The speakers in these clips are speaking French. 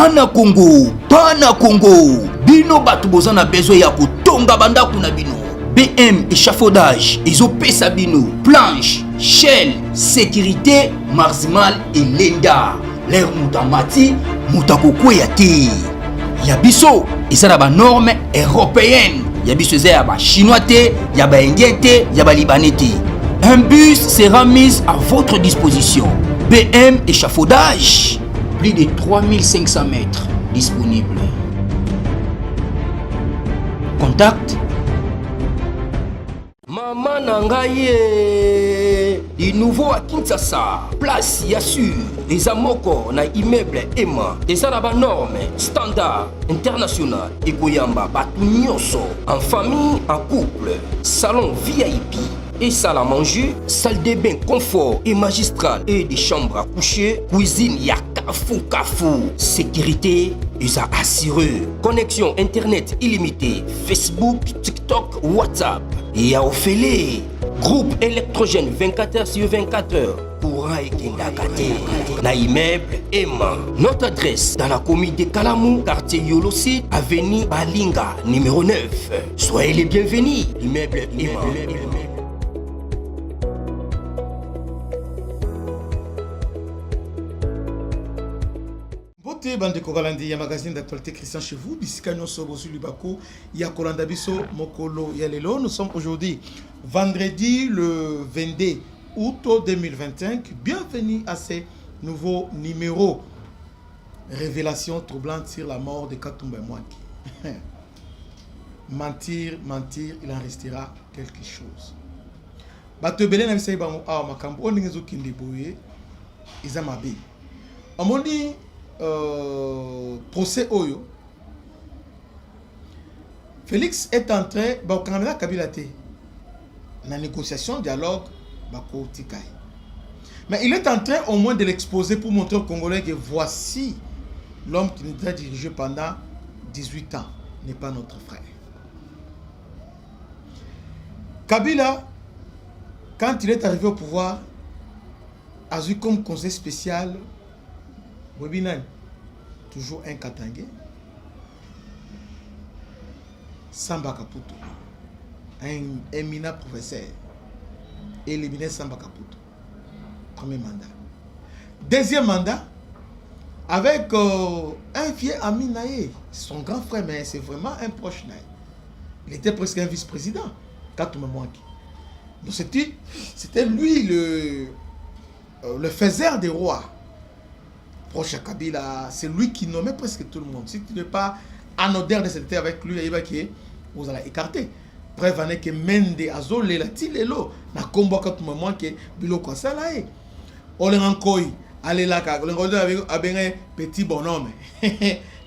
Pana Congo, bino batu bozana besoin ya kotonga bandaku na bino. BM échafaudage, ezopesa bino, planche, shell, sécurité, marzimal et lenda. L'air moutamati, moutakokweya te. Yabiso, ezana ba norme européenne. Yabiso ya ba chinois te, ya ba indien te, ya ba libanais te. Un bus sera mis à votre disposition. BM échafaudage, plus de 3500 mètres disponibles. Contact Maman Nangaye, du nouveau à Kinshasa, place Yassur, les amoko na immeuble Emma, des arabes normes, standard, international, et Goyamba, Batunyoso, en famille, en couple, salon VIP, et salle à manger, salle de bain confort et magistral, et des chambres à coucher, cuisine Kafou, sécurité, ils ont assuré, connexion internet illimitée, Facebook, TikTok, WhatsApp. Et à Ophélie, groupe électrogène 24h/24h, courant et Kindakate, na immeuble Emma. Notre adresse dans la commune de Kalamou, quartier Yolosi, avenue Balinga, numéro 9. Soyez les bienvenus, immeuble Emma. Bande Kogalandi, ya magazine d'actualité Christian chez vous. Biscanyo Sobo sur Lubako, ya Kolanda Biso, Mokolo, Yalelo. Nous sommes aujourd'hui vendredi le 22 août 2025. Bienvenue à ce nouveau numéro. Révélation troublante sur la mort de Katumba Mwaki. Mentir, il en restera quelque chose. Batebele na bisai bango awa makambo oningezo kindeboye izamabe. Amoni procès Oyo, Félix est en train de Kabila la négociation, dialogue, mais il est en train au moins de l'exposer pour montrer aux Congolais que voici l'homme qui nous a dirigé pendant 18 ans n'est pas notre frère. Kabila, quand il est arrivé au pouvoir, a eu comme conseil spécial Webinan, toujours un Katangé, Samba Kaputo, un éminent professeur, éliminé Samba Kaputo. Premier mandat. Deuxième mandat, avec un vieux ami Naé, son grand frère, mais c'est vraiment un proche Naé. Il était presque un vice-président, Katouma Mwaki. Donc c'était lui le faiseur des rois. Proche à Kabila, c'est lui qui nommait presque tout le monde. Si tu n'es pas anodin de cette avec lui, vous allez écarter. Preuve en est que Mende Azole, la Tilelo, na combo quand tu me manques, Bilo Kwassalae. Olenkoi, allez là, avec un petit bonhomme.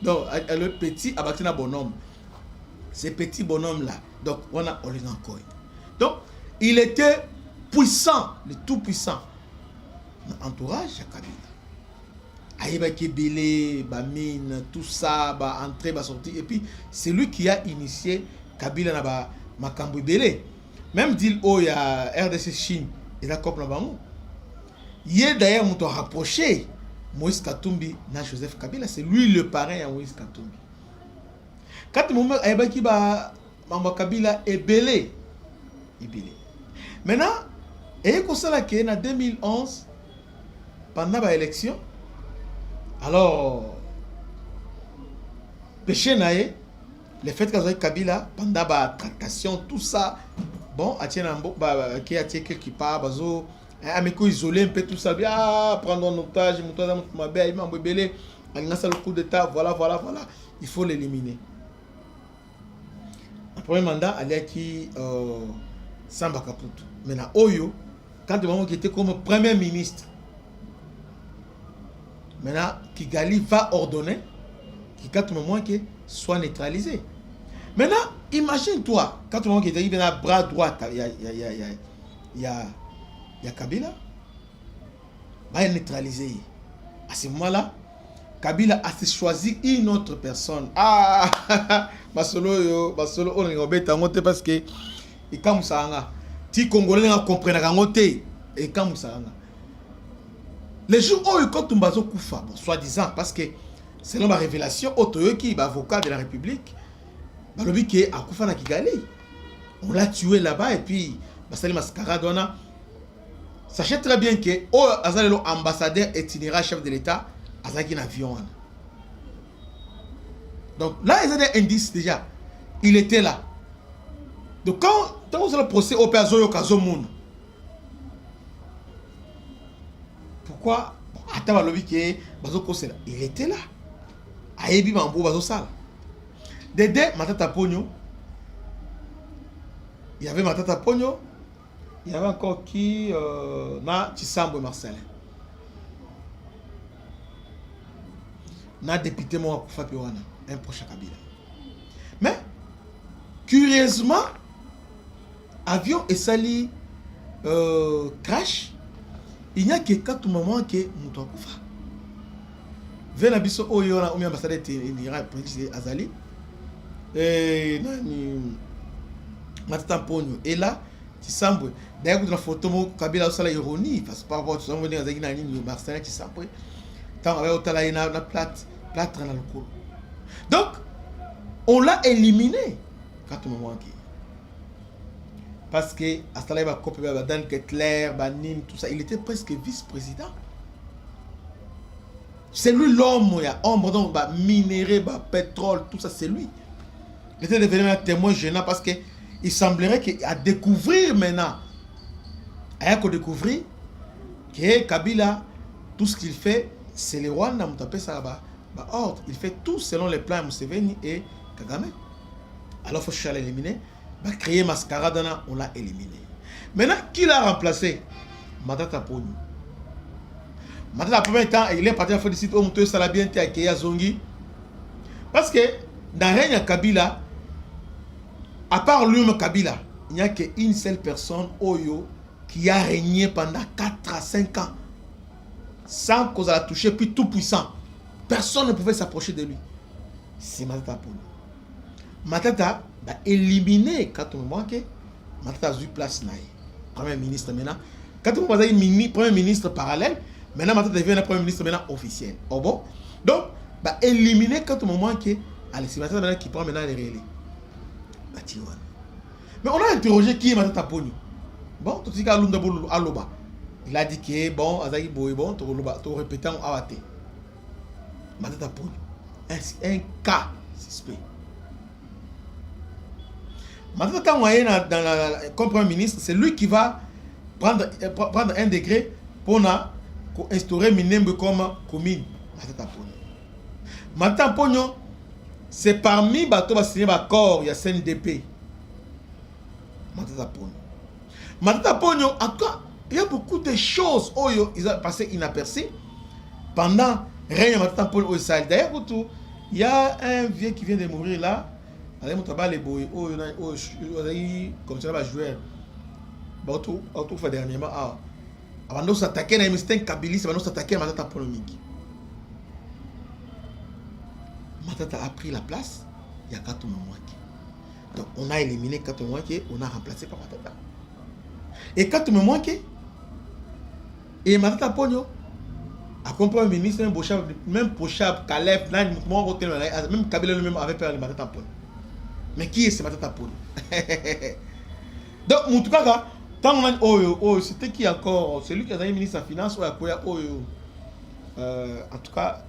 Donc, le petit abattu un bonhomme. Ce petit bonhomme-là. Donc, on a Olenkoi. Donc, il était puissant, le tout puissant. Entourage à Kabila. Aïba Kebele, Bamine, tout ça, entrée, sortie. Et puis, c'est lui qui a initié Kabila na Makambo Bele. Même dit, oh, il y a RDC Chine, il a compris là-bas. Il y a d'ailleurs, on t'a rapproché Moïse Katumbi na Joseph Kabila. C'est lui le parrain à Moïse Katumbi. Quand il y a Aïba Kabila est belé. Maintenant, et comme ça, en 2011, pendant l'élection, alors, péché naé, le fait que Kabila, pendant la tractation, tout ça, bon, qui a quelque part, bazo, ameko isolé un peu tout ça, bien, prendre en otage, le coup d'état, voilà, il faut l'éliminer. Le premier mandat, il y a qui Samba Kaputo. Maintenant, Oyo, quand il était comme premier ministre, maintenant, Kigali va ordonner que soit neutralisé. Maintenant, imagine-toi, quand tu vois qu'il y a un bras droit, il y a Kabila, va neutraliser. À ce moment-là, Kabila a choisi une autre personne. Ah, Basolo, on est embêté parce que et comme ça, si Congolais comprennent et comme ça. Les jours où ils ont Koufa, soi-disant, parce que selon ma révélation, Otoyoki, avocat de la République, balobi qui a Akufa na Kigali. On l'a tué là-bas et puis Basali Mascarade. Sachez très bien que Azalelo ambassadeur itinéraire chef de l'État, Azaki na avion. Donc là, ils ont des indices déjà. Il était là. Donc quand vous allez procès au père Zoyo Kazomoun, pourquoi attends balobi qui il était là. Ayebi Mambo Bazo Sala. Dédé Matata Pogno. Il y avait Matata Pogno. Il y avait encore qui na Tisambo Marcelin. Na député moi Kufa Piwana, un proche Kabila. Mais curieusement, avion et sali crash, il n'y a que 4 moments que Moutou Kufa. Vena biso oyo na umi ambassadeur itinéraire président Azali. Et nani Matata Pogno et là Tisambo. D'ailleurs, la photo, Kabila a la ironie, parce que par rapport à ce que vous avez dit, Marcelin Tisambo, tant on a une plate dans le cou. Donc, on l'a éliminé quand on m'a manqué. Parce que, à ce moment-là, il y a Dan Kettler, Banim, tout ça, il était presque vice-président. C'est lui l'homme, il y a homme, donc, minéré, pétrole, tout ça, c'est lui. Il était devenu un témoin gênant parce que il semblerait qu'à découvrir maintenant, à découvrir que Kabila, tout ce qu'il fait, c'est le Rwanda, ordre. Il fait tout selon les plans de Museveni et Kagame. Alors il faut l'éliminer. Créer Mascarade, on l'a éliminé. Maintenant, qui l'a remplacé? Matata Pogno. Matata, premier temps, il est parti à faire des sites où on s'est bien été à Zongi. Parce que dans le règne Kabila, à part lui-même Kabila, il n'y a qu'une seule personne, Oyo, qui a régné pendant 4 à 5 ans. Sans qu'on a touché, puis tout puissant. Personne ne pouvait s'approcher de lui. C'est Matata Pogno. Matata a éliminé quand on manque. Matata a eu place. Premier ministre maintenant. Quand on a eu premier ministre parallèle, maintenant Matata devient un premier ministre maintenant officiel. Oh bon? Donc, éliminé quand on manque. Allez, c'est Matata qui prend maintenant les relais. Mais on a interrogé qui est Matata Pogno. Bon, tout ce qui est Aloba. Il a dit que bon, Azaï Boy, bon, tu répétais en Awate. Matata Pogno. Un cas suspect. Matata moyen comme premier ministre, c'est lui qui va prendre un décret pour instaurer Minembe comme commune. Matata Pogno. Matata Pogno, c'est parmi les bateaux qui signé l'accord, il y a CNDP. Matata Pogno. Matata Pogno, en tout cas, il y a beaucoup de choses où ils ont passé inaperçues pendant le règne de Matata Pogno au Sahel. D'ailleurs, il y a un vieux qui vient de mourir là. Il y a un boy, comme ça, va jouer. Tout fait dernièrement. Avant de s'attaquer à un Kabilis, avant de s'attaquer à Matata Pogno. Matata a pris la place, il y a 4 mois. Donc on a éliminé 4 mois, on a remplacé par Matata. Et 4 mois, et Matata Pogno a compris un ministre, même Pochab, Caleb, même Kabila lui-même avait peur de Matata Pogno. Mais qui est ce Matata Pogno? Donc, en tout cas, tant on a c'était qui encore? C'est lui qui a été ministre des Finances ou à quoi? En tout cas,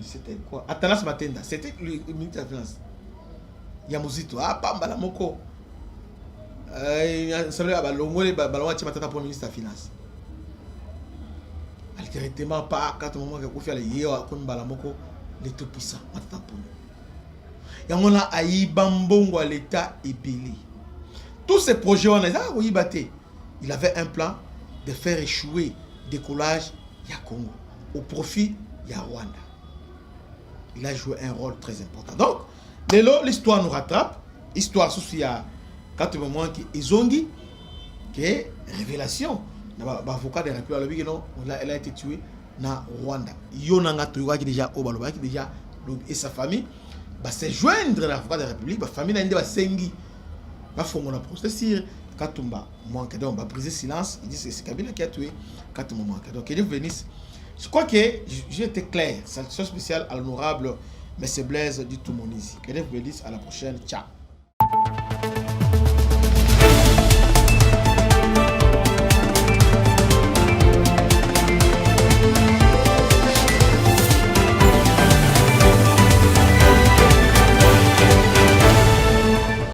c'était quoi? Atanas Matenda, c'était le ministre des Finances. Yamuzito, Pambala Moko. Il semblait que l'Ongolais Balawati Matata pour le ministre des Finances. Directement, pas quand on a fait les Yéwa comme Balamoko, les tout puissants, Matata Pogno. Et on a Aïe Bambongo à l'État et Béli. Tous ces projets, on a dit, il avait un plan de faire échouer le décollage du Congo au profit du Rwanda. Il a joué un rôle très important. Donc, l'histoire nous rattrape. L'histoire, c'est qu'il y a 4 moments qui Izongi, qui est révélation. L'avocat de la République, elle a été tuée dans Rwanda. Yonanga Toyoga qui déjà au Baloba, qui déjà et sa famille va se joindre à l'avocat de la République. La famille n'a pas sengi. Va faire mon procès. Katumba, donc va briser silence. Il dit que c'est Kabila qui a tué Katumba. Donc, il est venu. Je crois que j'ai été clair. Salutation spéciale à l'honorable M. Blaise du Toumonisi. Que Dieu vous bénisse. À la prochaine. Ciao.